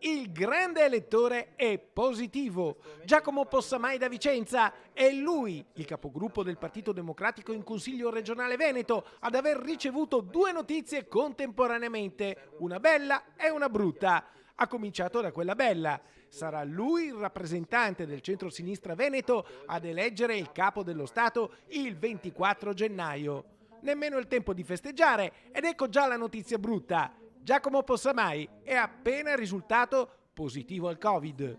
Il grande elettore è positivo. Giacomo Possamai da Vicenza è lui, il capogruppo del Partito Democratico in Consiglio regionale Veneto, ad aver ricevuto due notizie contemporaneamente, una bella e una brutta. Ha cominciato da quella bella. Sarà lui il rappresentante del centro-sinistra Veneto ad eleggere il capo dello Stato il 24 gennaio. Nemmeno il tempo di festeggiare ed ecco già la notizia brutta. Giacomo Possamai è appena risultato positivo al Covid.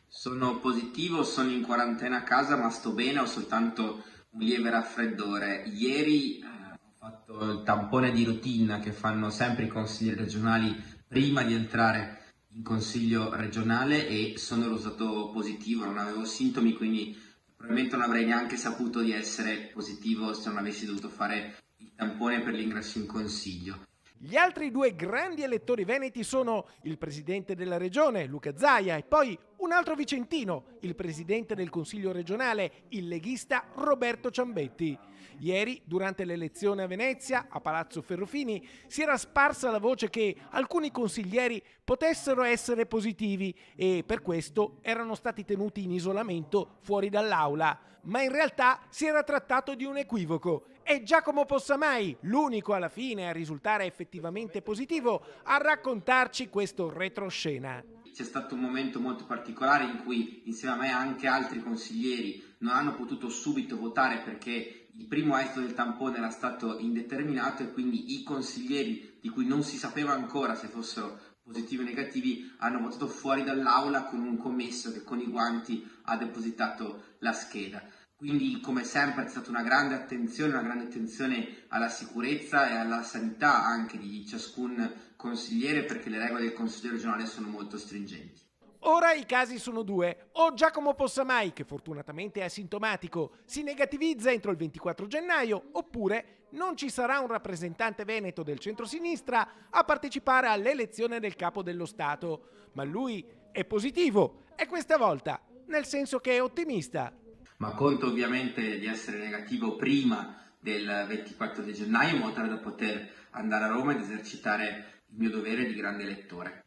Sono positivo, sono in quarantena a casa, ma sto bene, ho soltanto un lieve raffreddore. Ieri ho fatto il tampone di routine che fanno sempre i consiglieri regionali prima di entrare in consiglio regionale e sono risultato positivo, non avevo sintomi, quindi probabilmente non avrei neanche saputo di essere positivo se non avessi dovuto fare il tampone per l'ingresso in consiglio. Gli altri due grandi elettori veneti sono il presidente della regione, Luca Zaia, e poi un altro vicentino, il presidente del Consiglio regionale, il leghista Roberto Ciambetti. Ieri, durante l'elezione a Venezia, a Palazzo Ferrofini, si era sparsa la voce che alcuni consiglieri potessero essere positivi e per questo erano stati tenuti in isolamento fuori dall'aula. Ma in realtà si era trattato di un equivoco. È Giacomo Possamai, l'unico alla fine a risultare effettivamente positivo, a raccontarci questo retroscena. C'è stato un momento molto particolare in cui insieme a me anche altri consiglieri non hanno potuto subito votare perché il primo esito del tampone era stato indeterminato e quindi i consiglieri di cui non si sapeva ancora se fossero positivi o negativi hanno votato fuori dall'aula con un commesso che con i guanti ha depositato la scheda. Quindi, come sempre, è stata una grande attenzione alla sicurezza e alla sanità anche di ciascun consigliere, perché le regole del Consiglio regionale sono molto stringenti. Ora i casi sono due. O Giacomo Possamai, che fortunatamente è asintomatico, si negativizza entro il 24 gennaio, oppure non ci sarà un rappresentante veneto del centrosinistra a partecipare all'elezione del capo dello Stato. Ma lui è positivo e questa volta, nel senso che è ottimista. Ma conto ovviamente di essere negativo prima del 24 di gennaio in modo tale da poter andare a Roma ed esercitare il mio dovere di grande elettore.